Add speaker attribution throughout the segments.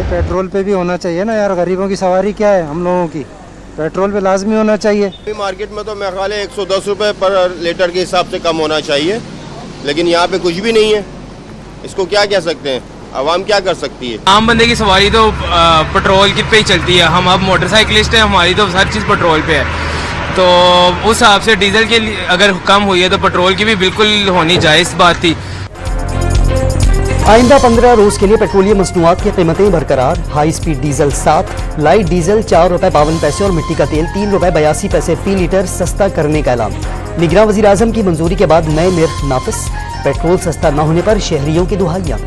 Speaker 1: Petrol पे भी होना चाहिए ना यार, गरीबों की सवारी क्या है हम लोगों की, पेट्रोल पे लाजमी होना चाहिए।
Speaker 2: मार्केट में तो मेरे ख्याल है 110 रुपये पर लीटर के हिसाब से कम होना चाहिए, लेकिन यहाँ पे कुछ भी नहीं है। इसको क्या कह सकते हैं, आवाम क्या कर सकती है?
Speaker 3: आम बंदे की सवारी तो पेट्रोल की पे ही चलती है। हम अब मोटरसाइकिलिस्ट हैं, हमारी तो हर चीज़ पेट्रोल पे है, तो उस हिसाब से डीजल के अगर कम हुई है तो पेट्रोल की भी बिल्कुल होनी जायज़ बात थी।
Speaker 4: आइंदा 15 रोज के लिए पेट्रोलियम मसनूआत की कीमतें बरकरार। High speed diesel 7, light diesel 4 रुपए 52 पैसे और मिट्टी का तेल 3 रुपए 82 पैसे फी लीटर सस्ता करने का ऐलान। निगरां वज़ीर आज़म की मंजूरी के बाद नए निर्ख नाफिस। पेट्रोल सस्ता न होने पर शहरियों की दुहाइयां।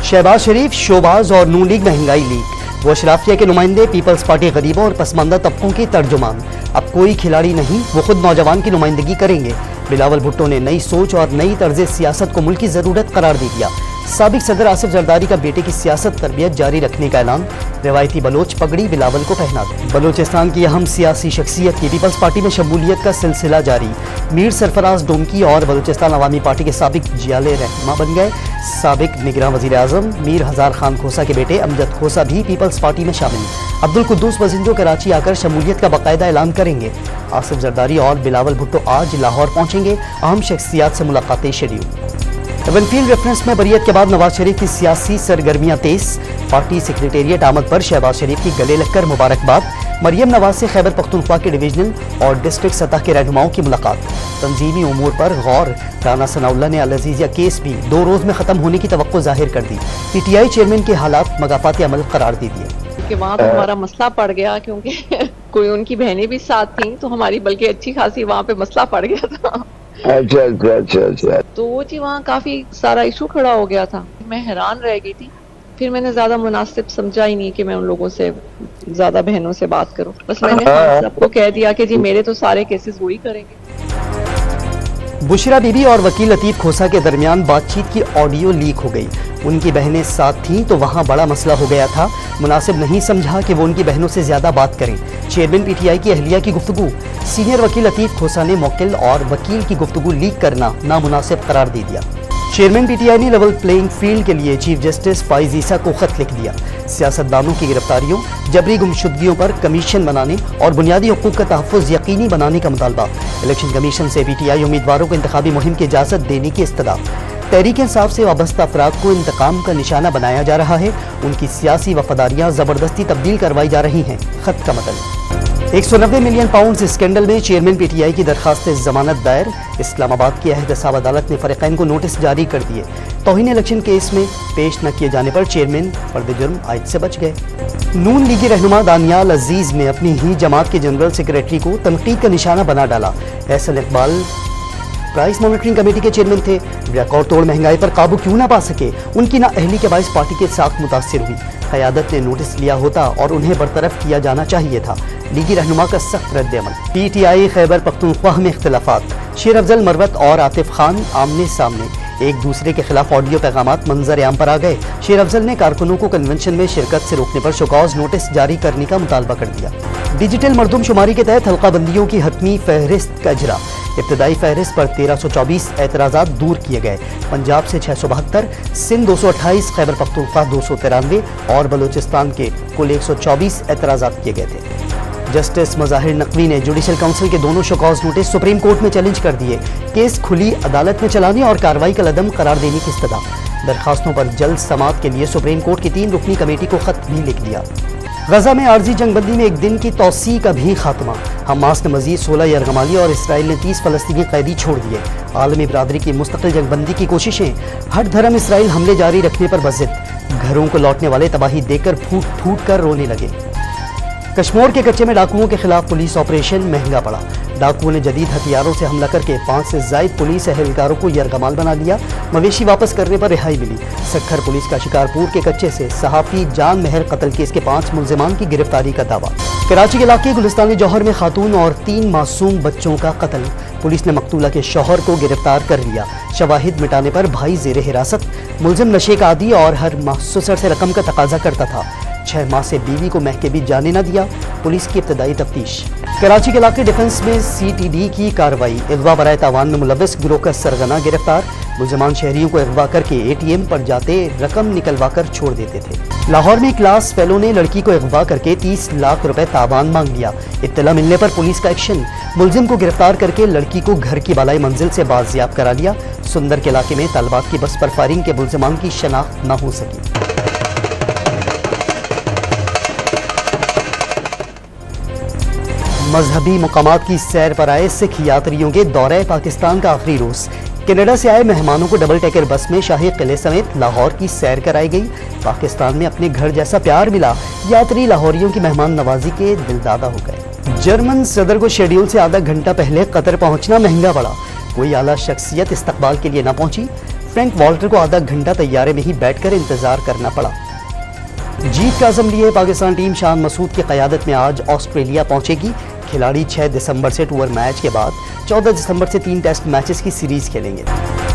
Speaker 4: शहबाज शरीफ शोबाज और नून लीग महंगाई लीग। वो अशराफिया के नुमाइंदे, पीपल्स पार्टी गरीबों और पसमानदा तबकों की तर्जुमान। अब कोई खिलाड़ी नहीं, वो खुद नौजवान की नुमाइंदगी करेंगे। बिलावल भुट्टो ने नई सोच और नई तर्ज सियासत को मुल्क की जरूरत करार दे दिया। साबिक सदर आसिफ जरदारी का बेटे की सियासत तरबियत जारी रखने का ऐलान। रिवायती बलोच पगड़ी बिलावल को पहना दी। बलोचिस्तान की अहम सियासी शख्सियत की पीपल्स पार्टी में शमूलियत का सिलसिला जारी। मीर सरफराज डोमकी और बलोचिस्तान अवामी पार्टी के साबिक जियाले रहनुमा बन गए। साबिक निगरान वज़ीर आज़म मीर हजार खान खोसा के बेटे अमजद खोसा भी पीपल्स पार्टी में शामिल। अब्दुल कुद्दूस वजिंजो कराची आकर शमूलियत का बाकायदा ऐलान करेंगे। आसिफ जरदारी और बिलावल भुट्टो आज लाहौर पहुंचेंगे। अहम शख्सियात से मुलाकातें शेड्यूल। एवनफील्ड रेफरेंस में बरियत के बाद नवाज शरीफ की सियासी सरगर्मियां तेज। पार्टी सेक्रेटेरिएट आमद पर शहबाज शरीफ की गले लगकर मुबारकबाद। मरियम नवाज से खैबर पख्तूनख्वा के डिवीजनल और डिस्ट्रिक्ट सतह के रहनुमाओं की मुलाकात। तंजीमी उमूर पर गौर। राना सनाउल्लाह ने अल अजीजिया केस भी 2 रोज में खत्म होने की तवक्को जाहिर कर दी। पीटीआई चेयरमैन के हालात मगाफात अमल करार दे दिए।
Speaker 5: वहाँ तो हमारा मसला पड़ गया, क्योंकि कोई उनकी बहनें भी साथ थी, तो हमारी बल्कि अच्छी खासी वहाँ पे मसला पड़ गया था। अच्छा। तो वो जी वहाँ काफी सारा इशू खड़ा हो गया था। मैं हैरान रह गई थी। फिर मैंने ज्यादा मुनासिब समझा ही नहीं कि मैं उन लोगों से ज्यादा बहनों से बात करूं। बस मैंने सबको कह दिया कि जी मेरे तो सारे केसेस वही करेंगे।
Speaker 4: बुशरा बीबी और वकील लतीफ खोसा के दरमियान बातचीत की ऑडियो लीक हो गई। उनकी बहनें साथ थीं तो वहां बड़ा मसला हो गया था। मुनासिब नहीं समझा कि वो उनकी बहनों से ज्यादा बात करें। चेयरमैन पीटीआई की अहलिया की गुफ्तगू। सीनियर वकील लतीफ खोसा ने मौकिल और वकील की गुफ्तगू लीक करना नामुनासिब करार दे दिया। चेयरमैन पीटीआई ने लेवल प्लेइंग फील्ड के लिए चीफ जस्टिस फाइज ईसा को खत लिख दिया। सियासतदानों की गिरफ्तारियों, जबरी गुमशुदगियों पर कमीशन बनाने और बुनियादी हुकूक का तहफ़्फ़ुज़ यकीनी बनाने का मुतालबा। इलेक्शन कमीशन से पीटीआई उम्मीदवारों को इंतखाबी मुहिम की इजाज़त देने की इस्तदा। तहरीक इंसाफ से वाबस्ता अफराद को इंतकाम का निशाना बनाया जा रहा है। उनकी सियासी वफादारियाँ ज़बरदस्ती तब्दील करवाई जा रही हैं। खत का मतलब 190 मिलियन पाउंड स्कैंडल में चेयरमैन पीटीआई की दरखास्त जमानत दायर। इस्लामाबाद की एहतसाब अदालत ने फरीकैन को नोटिस जारी कर दिए। तौहीन इलेक्शन केस में पेश न किए जाने पर चेयरमैन पर्दे जुर्म आयद से बच गए। नून लीगी रहनुमा दानियाल अजीज ने अपनी ही जमात के जनरल सेक्रेटरी को तनकीद का निशाना बना डाला। Ahsan Iqbal price monitoring committee के चेयरमैन थे। रिकॉर्ड तोड़ महंगाई पर काबू क्यों ना पा सके, उनकी नाअहली के बायस पार्टी के साथ मुतासिर हुई। क़यादत ने नोटिस लिया होता और उन्हें बरतरफ किया जाना चाहिए था। लीगी रहनुमा का सख्त रद्द-ए-अमल। पीटीआई खैबर पख्तूनख्वा में इख्तिलाफात। शेर अफजल मरवत और आतिफ खान आमने सामने। एक दूसरे के खिलाफ ऑडियो पैगामात मंजर आम पर आ गए। शेर अफजल ने कारकुनों को कन्वेंशन में शिरकत से रोकने पर शोकॉज नोटिस जारी करने का मुतालबा कर दिया। डिजिटल मरदूमशुमारी के तहत हल्का बंदियों की हतमी फहरिस्त का इजरा। इब्तदाई फहरिस्त पर 1324 एतराज़ात दूर किए गए। पंजाब से 672, सिंध 228, खैबर पख्तूनख्वा 293 और बलूचिस्तान के कुल 124 एतराज़ात किए गए थे। जस्टिस मज़ाहिर नकवी ने जुडिशल काउंसिल के दोनों शोकॉज नोटिस सुप्रीम कोर्ट में चैलेंज कर दिए। केस खुली अदालत में चलाने और कार्रवाई का लदम करार देने की इस्तदा। दरखास्तों पर जल्द समाअत के लिए सुप्रीम कोर्ट की 3 रुकनी कमेटी को खत भी लिख दिया। गजा में आर्जी जंगबंदी में 1 दिन की तौसी का भी खात्मा। हमास ने मजीद 16 यरगमाली और इसराइल ने 30 फलस्तीनी कैदी छोड़ दिए। आलमी बरादरी की मुस्तकिल जंगबंदी की कोशिशें। हर धर्म इसराइल हमले जारी रखने पर बज़िद। घरों को लौटने वाले तबाही देकर फूट फूट कर रोने लगे। कश्मीर के कच्चे में डाकुओं के खिलाफ पुलिस ऑपरेशन महंगा पड़ा। डाकुओं ने जदीद हथियारों से हमला करके 5 से ज़ायद पुलिस एहलकारों को यरगमाल बना लिया। मवेशी वापस करने पर रिहाई मिली। सखर पुलिस का शिकारपुर के कच्चे से सहाफ़ी जान महर कत्ल केस के 5 मुल्ज़िमान की गिरफ्तारी का दावा। कराची के इलाके गुलिस्तानी जौहर में खातून और 3 मासूम बच्चों का कत्ल। पुलिस ने मकतूला के शौहर को गिरफ्तार कर लिया। शवाहिद मिटाने पर भाई जेर हिरासत। मुल्ज़िम नशे का आदी और हर माह सुसर से रकम का तकाजा करता था। 6 माह से बीवी को महके भी जाने न दिया, पुलिस की इब्तदाई तफ्तीश। कराची के इलाके डिफेंस में CTD की कार्रवाई, अगवा बराए तावान में मुलव्वस गिरोह का सरगना गिरफ्तार। मुलजमान शहरियों को अगवा करके ATM पर जाते रकम निकलवा कर छोड़ देते थे। लाहौर में क्लास फेलो ने लड़की को अगवा करके 30 लाख रुपए तावान मांग लिया। इत्तला मिलने पर पुलिस का एक्शन, मुलजिम को गिरफ्तार करके लड़की को घर की बालाई मंजिल से बाजियाब करा लिया। सुंदर के इलाके में तालिबात की बस पर फायरिंग के मुलजमान की शनाख्त न हो सकी। मजहबी मुकामात की सैर पर आए सिख यात्रियों के दौरे पाकिस्तान का आखिरी रोज। कनाडा से आए मेहमानों को डबल डेकर बस में शाही किले समेत लाहौर की सैर कराई गई। पाकिस्तान में अपने घर जैसा प्यार मिला, यात्री लाहौरियों की मेहमान नवाजी के दिलदादा हो गए। जर्मन सदर को शेड्यूल से आधा घंटा पहले कतर पहुंचना महंगा पड़ा। कोई आला शख्सियत इस्तकबाल के लिए न पहुंची। फ्रैंक वॉल्टर को आधा घंटा तैयारे में ही बैठकर इंतजार करना पड़ा। जीत का अज़म लिए पाकिस्तान टीम शान मसूद की क़यादत में आज ऑस्ट्रेलिया पहुंचेगी। खिलाड़ी 6 दिसंबर से टूर मैच के बाद 14 दिसंबर से 3 टेस्ट मैचेस की सीरीज खेलेंगे।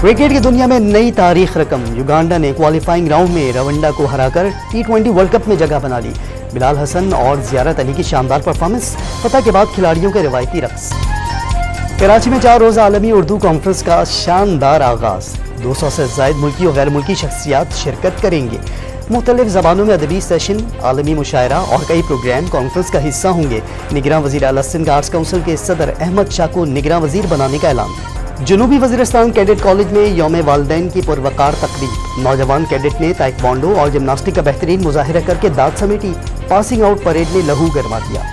Speaker 4: क्रिकेट की दुनिया में नई तारीख रकम, युगांडा ने क्वालिफाइंग राउंड में रवंडा को हराकर T20 वर्ल्ड कप में जगह बना ली। बिलाल हसन और ज़ियारत अली की शानदार परफॉर्मेंस, फतह के बाद खिलाड़ियों के रिवायती रक्स। कराची में 4 रोज़ा आलमी उर्दू कॉन्फ्रेंस का शानदार आगाज, 200 से ज़ायद मुल्की और गैर मुल्की शख्सियात शिरकत करेंगे। मुख्तलिफ ज़बानों में अदबी सेशन, आलमी मुशायरा और कई प्रोग्राम कॉन्फ्रेंस का हिस्सा होंगे। निगरान वज़ीर आला सिंध आर्ट्स काउंसिल के सदर अहमद शाह को निगरान वज़ीर बनाने का ऐलान। जनूबी वज़ीरिस्तान कैडेट कॉलेज में यौम वालिदैन की पुरवकार तकरीब, नौजवान कैडेट ने ताइक्वांडो और जिम्नास्टिक का बेहतरीन मुजाहिरा करके दाद समेटी। पासिंग आउट परेड ने लहू गरमा दिया।